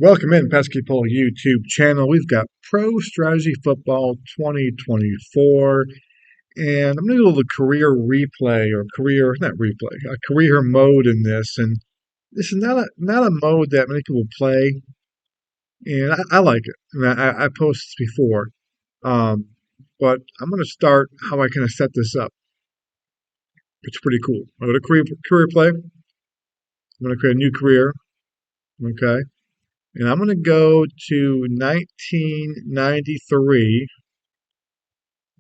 Welcome in Pesky Pole YouTube channel. We've got Pro Strategy Football 2024, and I'm going to do a little career replay or career, not replay, a career mode in this. And this is not a mode that many people play, and I like it. I mean, I posted this before, um, but I'm going to start how I kind of set this up. It's pretty cool. I'm going to career play. I'm going to create a new career. Okay. And I'm going to go to 1993.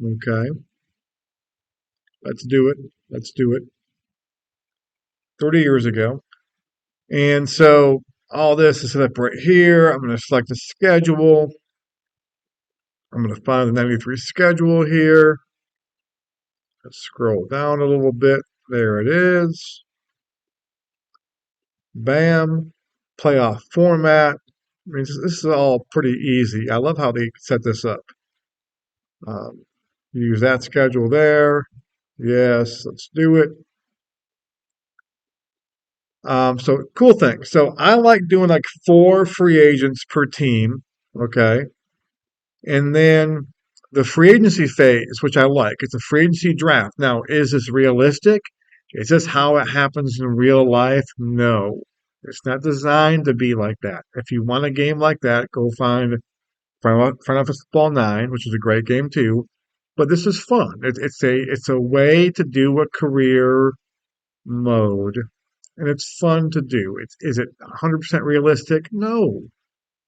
Okay. Let's do it. Let's do it. 30 years ago. And so all this is set up right here. I'm going to select the schedule. I'm going to find the 93 schedule here. Let's scroll down a little bit. There it is. Bam. Playoff format. I mean, this is all pretty easy. I love how they set this up. Um, use that schedule there. Yes, let's do it. So cool thing. So I like doing like 4 free agents per team. Okay. And then the free agency phase, which I like, it's a free agency draft. Now, is this realistic? Is this how it happens in real life? No. It's not designed to be like that. If you want a game like that, go find Front Office Football 9, which is a great game too. But this is fun. It's a way to do a career mode, and it's fun to do. Is it 100% realistic? No,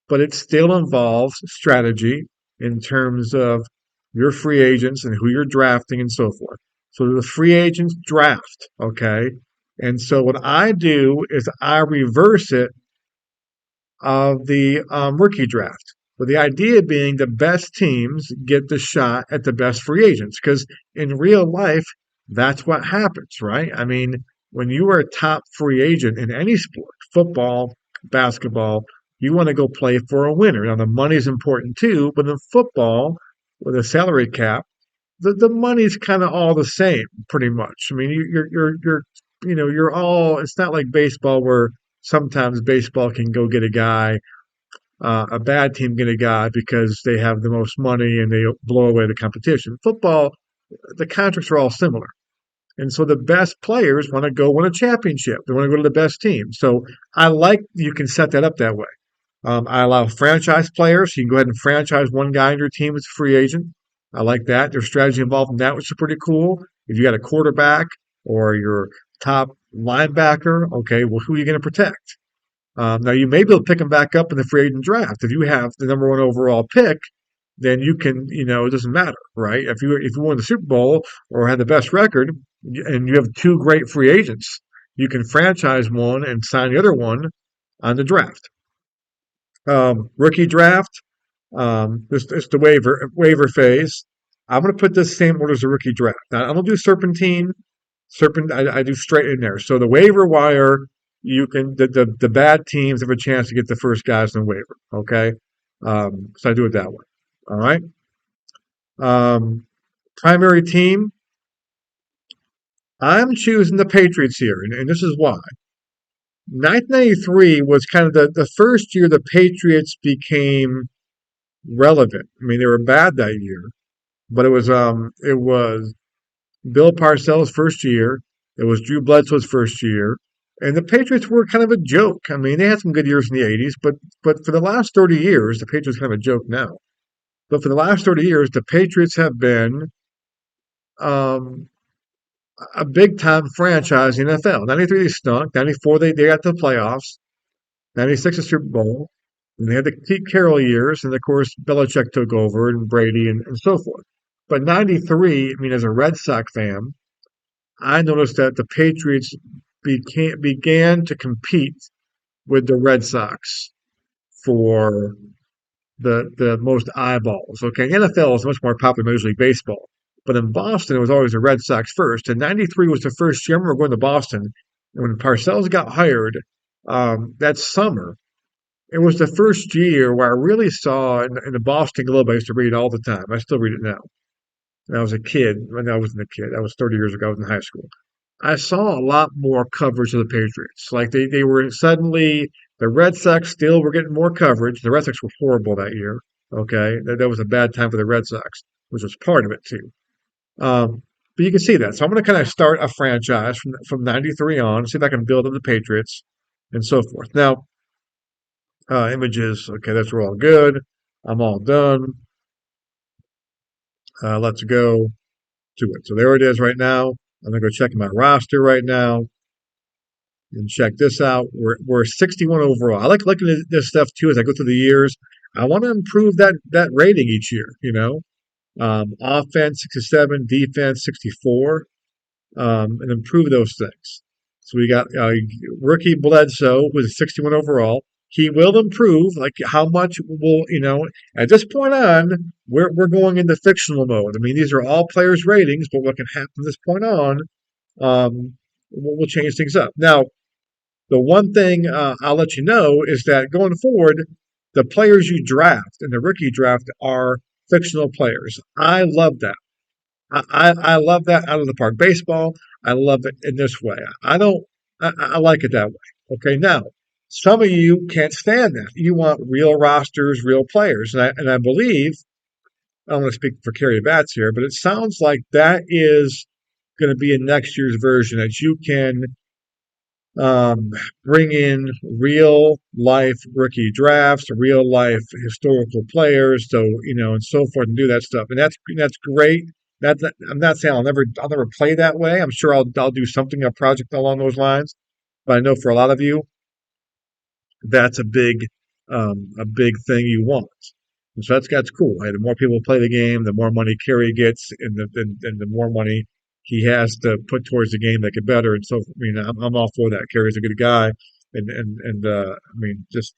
but it still involves strategy in terms of your free agents and who you're drafting and so forth. So the free agents draft, okay? And so what I do is I reverse it of the rookie draft. But the idea being the best teams get the shot at the best free agents because in real life, that's what happens, right? I mean, when you are a top free agent in any sport, football, basketball, you want to go play for a winner. Now, the money is important too, but in football, with a salary cap, the money's kind of all the same, pretty much. I mean, you're all. It's not like baseball where sometimes baseball can go get a guy, a bad team get a guy because they have the most money and they blow away the competition. Football, the contracts are all similar. And so the best players want to go win a championship. They want to go to the best team. So I like you can set that up that way. I allow franchise players. You can go ahead and franchise one guy on your team as a free agent. I like that. There's strategy involved in that, which is pretty cool. If you got a quarterback or your top linebacker, okay, well, who are you going to protect? Now you may be able to pick them back up in the free agent draft. If you have the number 1 overall pick, then you can, it doesn't matter, right? If you won the Super Bowl or had the best record, and you have 2 great free agents, you can franchise one and sign the other one on the draft. Rookie draft, this the waiver phase. I'm going to put this same order as the rookie draft. Now I don't do serpentine. I do straight in there. So the waiver wire, you can the bad teams have a chance to get the first guys in the waiver. Okay, so I do it that way. All right. Um, Primary team, I'm choosing the Patriots here, and this is why. 1993 was kind of the first year the Patriots became relevant. I mean, they were bad that year, but it was Bill Parcells' first year. It was Drew Bledsoe's first year. And the Patriots were kind of a joke. I mean, they had some good years in the 80s, but for the last 30 years, the Patriots are kind of a joke now. But for the last 30 years, the Patriots have been um, a big time franchise in the NFL. 93 they stunk. 94 they got to the playoffs. 96 a Super Bowl. And they had the Pete Carroll years. And of course, Belichick took over and Brady and so forth. But 93, I mean, as a Red Sox fan, I noticed that the Patriots began to compete with the Red Sox for the most eyeballs. Okay, the NFL is much more popular than Major League Baseball, but in Boston it was always the Red Sox first. And '93 was the first year I remember going to Boston, and when Parcells got hired that summer, it was the first year where I really saw in the Boston Globe. I used to read it all the time. I still read it now. When I was a kid. When I wasn't a kid, that was 30 years ago. I was in high school. I saw a lot more coverage of the Patriots. Like they were suddenly the Red Sox still were getting more coverage. The Red Sox were horrible that year. Okay, that was a bad time for the Red Sox, which was part of it too. But you can see that. So I'm going to kind of start a franchise from '93 on, see if I can build up the Patriots and so forth. Now, images. Okay, that's all good. I'm all done. Let's go to it. So there it is right now. I'm gonna go check my roster right now and check this out. We're 61 overall. I like looking at this stuff too as I go through the years. I want to improve that rating each year. Offense 67, defense 64, and improve those things. So we got rookie Bledsoe who's 61 overall. He will improve. Like how much will At this point on, we're going into fictional mode. I mean, these are all players' ratings, but what can happen from this point on will change things up. Now, the one thing I'll let you know is that going forward, the players you draft in the rookie draft are fictional players. I love that. I love that out of the park. Baseball, I love it in this way. I don't. I like it that way. Okay, now some of you can't stand that. You want real rosters, real players, and I believe I don't want to speak for Kerry Bats here, but it sounds like that is going to be in next year's version that you can um, bring in real life rookie drafts, real life historical players, so and so forth, and do that stuff, and that's great. I'm not saying I'll never play that way. I'm sure I'll do something a project along those lines, but I know for a lot of you that's a big thing you want. And so that's cool. Right? The more people play the game, the more money Kerry gets, and the more money he has to put towards the game, make it better. And so, I mean, I'm all for that. Kerry's a good guy, and I mean, just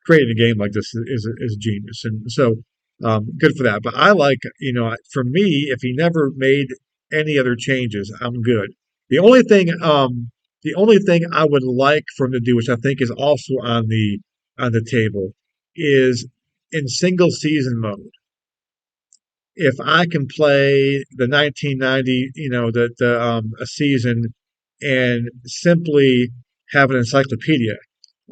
creating a game like this is genius. And so, good for that. But I like, for me, if he never made any other changes, I'm good. The only thing, the only thing I would like for him to do, which I think is also on the table, is in single season mode. If I can play the 1990, a season, and simply have an encyclopedia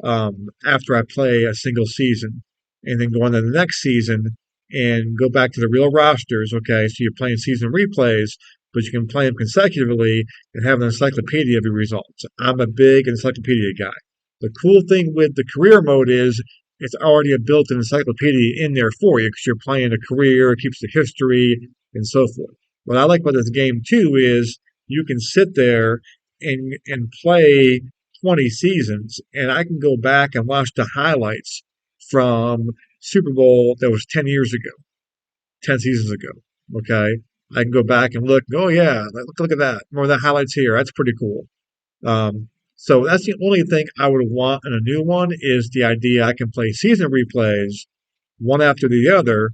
after I play a single season, and then go on to the next season and go back to the real rosters. Okay, so you're playing season replays, but you can play them consecutively and have an encyclopedia of your results. I'm a big encyclopedia guy. The cool thing with the career mode is it's already a built-in encyclopedia in there for you because you're playing a career, it keeps the history and so forth. What I like about this game too is you can sit there and play 20 seasons, and I can go back and watch the highlights from Super Bowl that was 10 years ago, 10 seasons ago. Okay. I can go back and look, oh, yeah, look at that. More of the highlights here. That's pretty cool. So that's the only thing I would want in a new one is the idea I can play season replays one after the other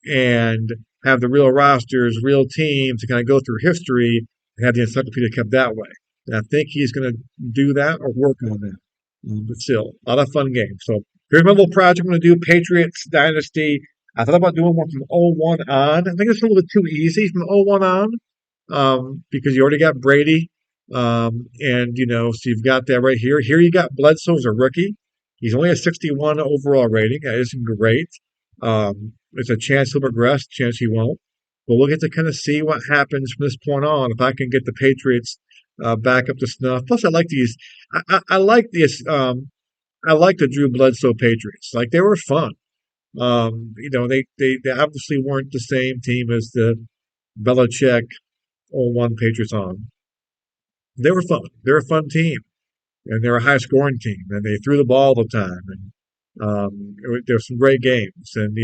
and have the real rosters, real teams, to kind of go through history and have the encyclopedia kept that way. And I think he's going to do that or work on that. But still, a lot of fun games. So here's my little project I'm going to do: Patriots Dynasty. I thought about doing one from '01 on. I think it's a little bit too easy from '01 on because you already got Brady. And, so you've got that right here. Here you got Bledsoe as a rookie. He's only a 61 overall rating. That isn't great. There's a chance he'll progress, a chance he won't. But we'll get to kind of see what happens from this point on if I can get the Patriots back up to snuff. Plus, I like these. I like this. I like the Drew Bledsoe Patriots. Like they were fun. They obviously weren't the same team as the Belichick '01 Patriots on. They were fun. They're a fun team, and they're a high scoring team, and they threw the ball all the time, and there were some great games, and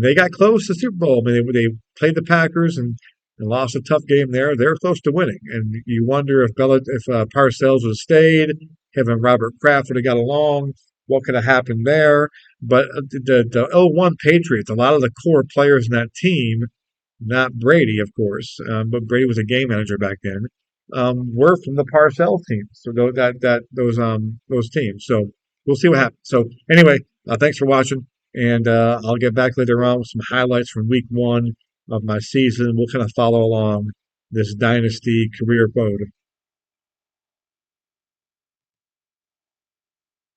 they got close to Super Bowl. I mean, they played the Packers and lost a tough game there. They're close to winning, and you wonder if Parcells would have stayed, him and Robert Kraft would have got along. What could have happened there? But the '01 Patriots, a lot of the core players in that team, not Brady, of course, but Brady was a game manager back then. Were from the Parcells team, so those teams. So we'll see what happens. So anyway, thanks for watching, and I'll get back later on with some highlights from Week 1 of my season. We'll kind of follow along this dynasty career mode.